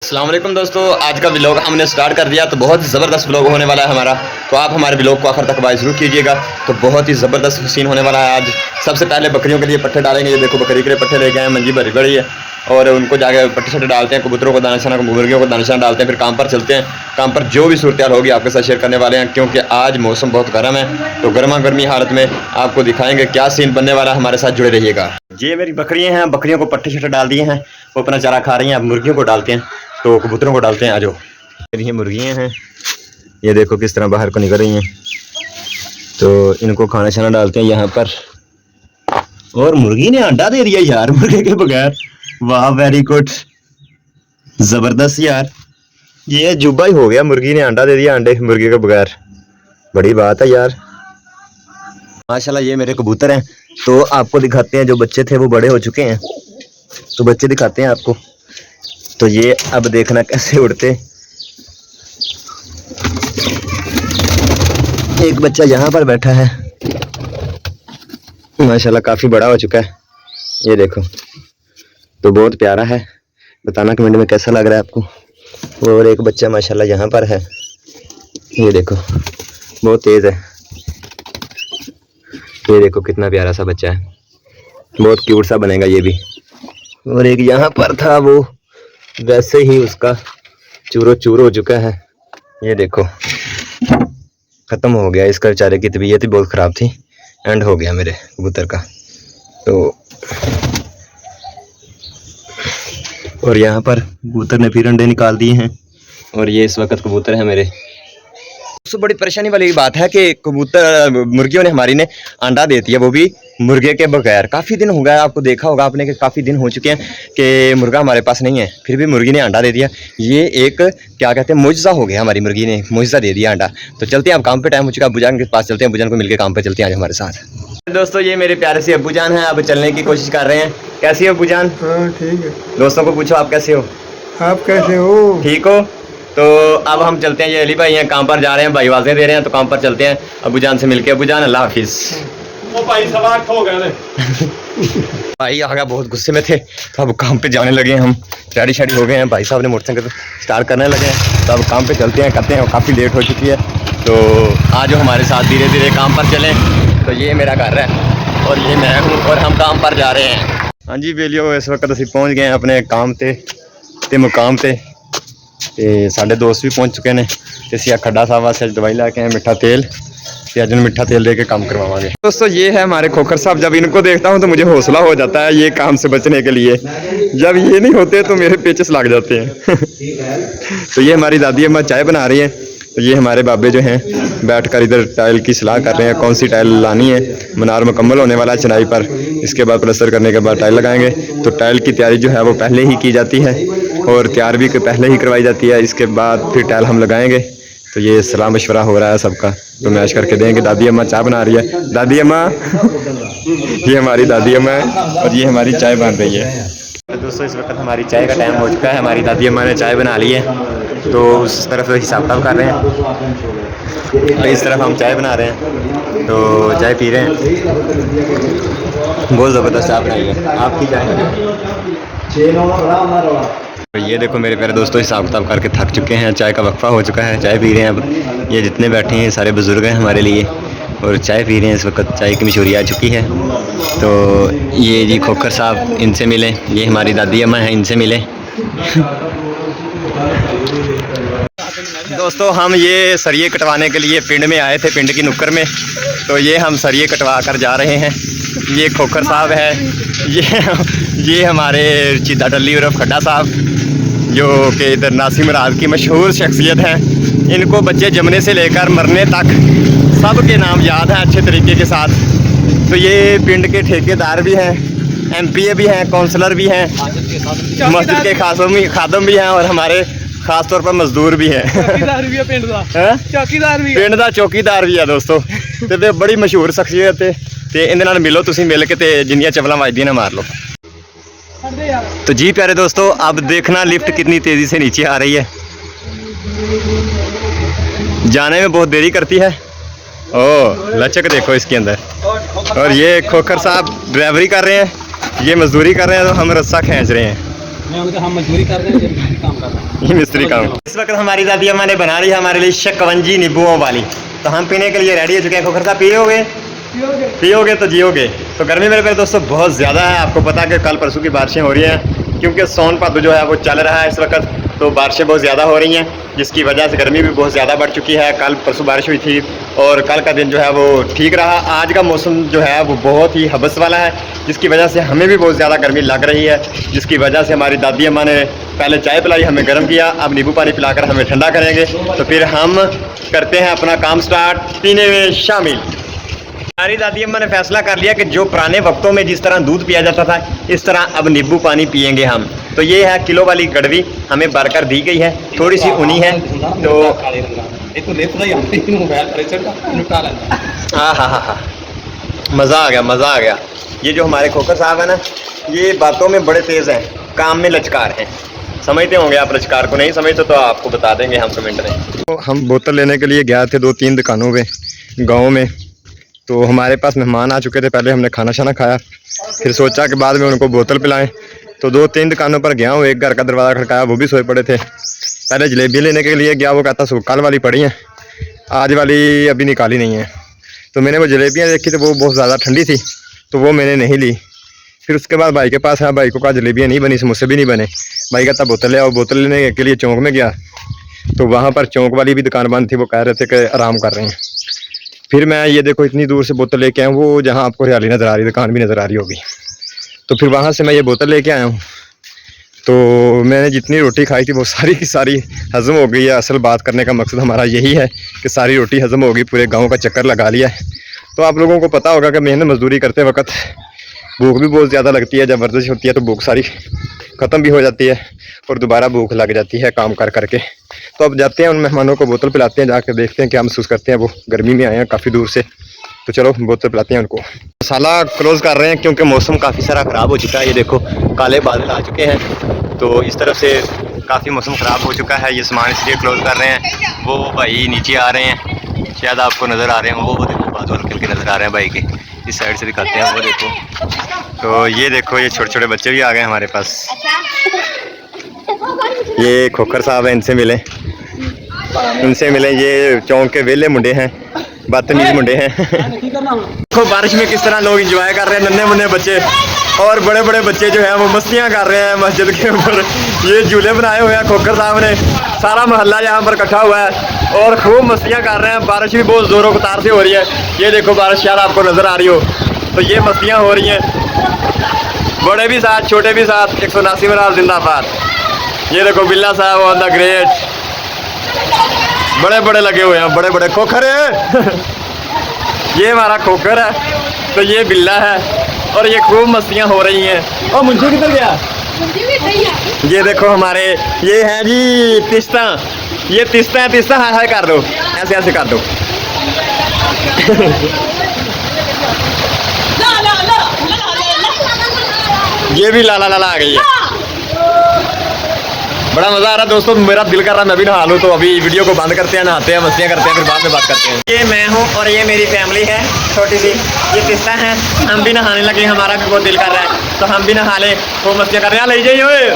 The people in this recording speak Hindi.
अस्सलाम वालेकुम दोस्तों, आज का व्लॉग हमने स्टार्ट कर दिया। तो बहुत ही ज़बरदस्त व्लॉग होने वाला है हमारा। तो आप हमारे व्लॉग को आखिर तक वाच ज़रूर कीजिएगा। तो बहुत ही ज़बरदस्त सीन होने वाला है आज। सबसे पहले बकरियों के लिए पट्टे डालेंगे। ये देखो बकरी के लिए पट्टे लेके आए, मंजी भरी पड़ी है और उनको जाके पट्टे शट्टे डालते हैं। कबूतरों को दाना शाना, मुर्गियों को दाना शाना डालते हैं। फिर काम पर चलते हैं। काम पर जो भी सूरत होगी आपके साथ शेयर करने वाले हैं, क्योंकि आज मौसम बहुत गर्म है। तो गर्मा गर्मी हालत में आपको दिखाएंगे क्या सीन बनने वाला है। हमारे साथ जुड़े रहिएगा। ये मेरी बकरियाँ हैं, बकरियों को पट्टे शट्टे डाल दिए हैं, वो अपना चारा खा रही हैं। अब मुर्गियों को डालते हैं, तो कबूतरों को डालते हैं। आज ये मुर्गियाँ हैं, ये देखो किस तरह बाहर को निकल रही हैं। तो इनको खाना शाना डालते हैं यहाँ पर। और मुर्गी ने अंडा दे दिया यार, मुर्गे के बगैर। वाह, वेरी गुड, जबरदस्त यार। ये जुब्बा ही हो गया, मुर्गी ने अंडा दे दिया अंडे मुर्गे के बगैर। बड़ी बात है यार, माशाल्लाह। ये मेरे कबूतर हैं। तो आपको दिखाते हैं, जो बच्चे थे वो बड़े हो चुके हैं, तो बच्चे दिखाते हैं आपको। तो ये अब देखना कैसे उड़ते। एक बच्चा यहाँ पर बैठा है, माशाल्लाह काफ़ी बड़ा हो चुका है। ये देखो, तो बहुत प्यारा है। बताना कमेंट में कैसा लग रहा है आपको। और एक बच्चा माशाल्लाह यहाँ पर है, ये देखो बहुत तेज़ है। ये देखो कितना प्यारा सा बच्चा है, बहुत क्यूट सा बनेगा ये भी। और एक यहाँ पर था, वो वैसे ही उसका चूरो चूर हो चुका है। ये देखो ख़त्म हो गया। इसका बेचारे की तबीयत ही बहुत ख़राब थी, एंड हो गया मेरे कबूतर का। तो और यहाँ पर कबूतर ने फिर अंडे निकाल दिए हैं। और ये इस वक्त कबूतर है मेरे। सबसे बड़ी परेशानी वाली बात है कि कबूतर मुर्गियों ने हमारी ने अंडा देती है, वो भी मुर्गे के बगैर। काफ़ी दिन हो गया, आपको देखा होगा आपने कि काफ़ी दिन हो चुके हैं कि मुर्गा हमारे पास नहीं है, फिर भी मुर्गी ने अंडा दे दिया। ये एक क्या कहते हैं, मुजज़ा हो गया। हमारी मुर्गी ने मुजज़ा दे दिया अंडा। तो चलते हैं, अब काम पे टाइम हो चुका है। अब्बूजान के पास चलते हैं, अब्बूजान को मिलकर काम पे चलते हैं आज हमारे साथ। दोस्तों ये मेरे प्यारे से अब्बूजान हैं, अब चलने की कोशिश कर रहे हैं। कैसी हो अब्बूजान? हाँ ठीक है। दोस्तों को पूछो आप कैसे हो? आप कैसे हो? ठीक हो? तो अब हम चलते हैं। ये अली भाई हैं, काम पर जा रहे हैं, भाई वाजे दे रहे हैं, तो काम पर चलते हैं अब्बूजान से मिलके। अब्बूजान अल्लाह हाफिज़। वो भाई 8:15 हो गए। भाई आ गया, बहुत गुस्से में थे। तो अब काम पे जाने लगे हैं, हम रेडी शेडी हो गए हैं। भाई साहब ने मोटरसाइकिल स्टार्ट करने लगे हैं, तो अब काम पे चलते हैं, करते हैं। काफ़ी लेट हो चुकी है, तो आज हमारे साथ धीरे धीरे काम पर चलें। तो ये मेरा घर है और ये मैं हूँ, और हम काम पर जा रहे हैं। हाँ जी बेलियो, इस वक्त असीं पहुँच गए हैं अपने काम ते मुकाम ते। साढ़े दोस्त भी पहुँच चुके हैं। तो असीं खड्डा साहब वास्ते दवाई लैके आए, मिठा तेल। आज मिठा तेल दे के काम करवाएंगे। दोस्तों ये है हमारे खोखर साहब। जब इनको देखता हूँ तो मुझे हौसला हो जाता है ये काम से बचने के लिए। जब ये नहीं होते तो मेरे पेचेस लग जाते हैं। तो ये हमारी दादी अम्मा चाय बना रही हैं। तो ये हमारे बाबे जो हैं बैठकर इधर टाइल की सलाह कर रहे हैं, कौन सी टाइल लानी है। मीनार मुकम्मल होने वाला है चनाई पर, इसके बाद प्लास्टर करने के बाद टाइल लगाएंगे। तो टाइल की तैयारी जो है वो पहले ही की जाती है और तैयार भी पहले ही करवाई जाती है। इसके बाद फिर टाइल हम लगाएंगे। तो ये सलाह मशवरा हो रहा है सबका, तो मैश करके देंगे। दादी अम्मा चाय बना रही है। दादी अम्मा ये हमारी दादी अम्मा है और ये हमारी चाय बन रही है। तो दोस्तों इस वक्त हमारी चाय का टाइम हो चुका है। हमारी दादी अम्मा ने चाय बना ली है, तो उस तरफ हिसाब किताब कर रहे हैं। तो इस तरफ हम चाय बना रहे हैं, तो चाय पी रहे हैं। बहुत ज़बरदस्त चाय बनाई है। आपकी चाय? तो ये देखो मेरे प्यारे दोस्तों, हिसाब किताब करके थक चुके हैं, चाय का वक्फा हो चुका है, चाय पी रहे हैं। अब ये जितने बैठे हैं सारे बुज़ुर्ग हैं हमारे लिए, और चाय पी रहे हैं। इस वक्त चाय की मशहूरी आ चुकी है। तो ये जी खोखर साहब, इनसे मिले। ये हमारी दादी अम्मा हैं, इनसे मिले। दोस्तों हम ये सरिये कटवाने के लिए पिंड में आए थे, पिंड की नुक्कर में। तो ये हम सरिये कटवा कर जा रहे हैं। ये खोखर साहब है, ये हमारे चिदा टल्ली उर्फ खड्डा साहब, जो कि इधर नासिर मुराद की मशहूर शख्सियत हैं। इनको बच्चे जमने से लेकर मरने तक सब के नाम याद हैं अच्छे तरीके के साथ। तो ये पिंड के ठेकेदार भी हैं, MPA भी हैं, काउंसलर भी हैं, मस्जिद के खादम भी हैं, और हमारे खास तौर पर मजदूर भी हैं। पिंड दा चौकीदार भी है दोस्तों। तो बड़ी मशहूर शख्सियत है। तो इनके नाल मिलो, तुसीं मिल के ते जिन्नियां चवलां वजदियां ना मार लो। तो जी प्यारे दोस्तों, अब देखना लिफ्ट कितनी तेज़ी से नीचे आ रही है। जाने में बहुत देरी करती है। ओह लचक देखो इसके अंदर। और ये खोखर साहब ड्राइवरी कर रहे हैं, ये मजदूरी कर रहे हैं, तो हम रस्सा खींच रहे हैं। हैं तो हम मजदूरी कर रहे हैं, ये काम कर रहे हैं। ये मिस्त्री काम। इस वक्त हमारी दादी अम्मा ने बना रही है हमारे लिए शकवंजी नींबुओं वाली, तो हम पीने के लिए रेडी हो चुके हैं। खोखर साहब पियोगे? पियोगे तो जियोगे। तो गर्मी मेरे प्यारे दोस्तों बहुत ज़्यादा है। आपको पता है कि कल परसों की बारिशें हो रही हैं, क्योंकि सोन भादो जो है वो चल रहा है इस वक्त, तो बारिशें बहुत ज़्यादा हो रही हैं, जिसकी वजह से गर्मी भी बहुत ज़्यादा बढ़ चुकी है। कल परसों बारिश हुई थी और कल का दिन जो है वो ठीक रहा। आज का मौसम जो है वो बहुत ही हबस वाला है, जिसकी वजह से हमें भी बहुत ज़्यादा गर्मी लग रही है, जिसकी वजह से हमारी दादी अम्मा ने पहले चाय पिलाई, हमें गर्म किया, अब नींबू पानी पिलाकर हमें ठंडा करेंगे। तो फिर हम करते हैं अपना काम स्टार्ट, पीने में शामिल। हमारी दादी अम्मा ने फैसला कर लिया कि जो पुराने वक्तों में जिस तरह दूध पिया जाता था, इस तरह अब नींबू पानी पियेंगे हम। तो ये है किलो वाली गड़वी, हमें भरकर दी गई है, थोड़ी सी ऊनी है। तो हाँ हाँ हाँ हाँ, मज़ा आ गया, मज़ा आ गया। ये जो हमारे खोखर साहब है ना, ये बातों में बड़े तेज़ हैं, काम में लचकार हैं। समझते होंगे आप लचकार को, नहीं समझते तो आपको बता देंगे हम कमेंट में। तो हम बोतल लेने के लिए गए थे 2-3 दुकानों में गाँव में, तो हमारे पास मेहमान आ चुके थे। पहले हमने खाना शाना खाया, फिर सोचा कि बाद में उनको बोतल पिलाएं। तो 2-3 दुकानों पर गया हूँ, एक घर का दरवाज़ा खड़काया, वो भी सोए पड़े थे। पहले जलेबी लेने के लिए गया, वो कहता सो कल वाली पड़ी हैं, आज वाली अभी निकाली नहीं है। तो मैंने वो जलेबियाँ देखी तो वो बहुत ज़्यादा ठंडी थी, तो वो मैंने नहीं ली। फिर उसके बाद भाई के पास है, भाई को कहा जलेबियाँ नहीं बनी, समोसे भी नहीं बने। भाई कहता बोतल ले आओ। बोतल लेने के लिए चौंक में गया, तो वहाँ पर चौंक वाली भी दुकान बंद थी, वो कह रहे थे कि आराम कर रहे हैं। फिर मैं ये देखो इतनी दूर से बोतल लेके आया हूँ, वो जहाँ आपको हरियाली नज़र आ रही, दुकान भी नज़र आ रही होगी, तो फिर वहाँ से मैं ये बोतल लेके आया हूँ। तो मैंने जितनी रोटी खाई थी वो सारी की सारी हज़म हो गई है। असल बात करने का मकसद हमारा यही है कि सारी रोटी हज़म हो गई, पूरे गाँव का चक्कर लगा लिया है। तो आप लोगों को पता होगा कि मेहनत मजदूरी करते वक्त भूख भी बहुत ज़्यादा लगती है। जब वर्जिश होती है तो भूख सारी ख़त्म भी हो जाती है और दोबारा भूख लग जाती है काम कर करके। तो अब जाते हैं, उन मेहमानों को बोतल पिलाते हैं, जाकर देखते हैं क्या महसूस करते हैं। वो गर्मी में आए हैं काफ़ी दूर से, तो चलो बोतल पिलाते हैं उनको। मसाला क्लोज़ कर रहे हैं क्योंकि मौसम काफ़ी सारा ख़राब हो चुका है। ये देखो काले बादल आ चुके हैं, तो इस तरफ से काफ़ी मौसम ख़राब हो चुका है। ये सामान इसलिए क्लोज़ कर रहे हैं। वो भाई नीचे आ रहे हैं, शायद आपको नज़र आ रहे हैं, वो देखो बादल हल्के हल्के नज़र आ रहे हैं भाई के, इस साइड से दिखाते हैं, वो देखो। तो ये देखो ये छोटे छोटे बच्चे भी आ गए हमारे पास। ये खोखर साहब हैं, इनसे मिले, उनसे मिले। ये चौंक के वेले मुंडे हैं, बदतमीज मुंडे हैं। देखो बारिश में किस तरह लोग एंजॉय कर रहे हैं, नन्हे मुन्ने बच्चे और बड़े बड़े बच्चे जो हैं वो मस्तियां कर रहे हैं मस्जिद के ऊपर। ये झूले बनाए हुए हैं खोखर साहब ने, सारा मोहल्ला यहाँ पर इकट्ठा हुआ है और खूब मस्तियां कर रहे हैं। बारिश भी बहुत ज़ोरों कतार से हो रही है। ये देखो बारिश शायद आपको नज़र आ रही हो, तो ये मस्तियाँ हो रही हैं, बड़े भी साथ छोटे भी साथ। 179 मराल जिंदाबाद। ये देखो बिल्ला साहब ऑन द ग्रेट, बड़े बड़े लगे हुए हैं, बड़े बड़े खोखर है। ये हमारा खोखर है, तो ये बिल्ला है और ये खूब मस्तियाँ हो रही हैं। और मुझे किधर गया? ये देखो हमारे ये है जी तिस्ता, ये तिस्ता है, तिस्ता हाय हाय कर दो, ऐसे ऐसे कर दो। ये भी लाला लाला आ गई है। बड़ा मज़ा आ रहा है दोस्तों, मेरा दिल कर रहा है मैं भी नहा लूँ। तो अभी वीडियो को बंद करते हैं, नहाते हैं, मस्तियाँ करते हैं, फिर बाद में बात करते हैं। ये मैं हूँ और ये मेरी फैमिली है छोटी सी, ये किस्सा है। हम भी नहाने लगे, हमारा भी बहुत दिल कर रहा है, तो हम भी नहा लें। वो मस्तियाँ कर रहे हैं, ले जाइए।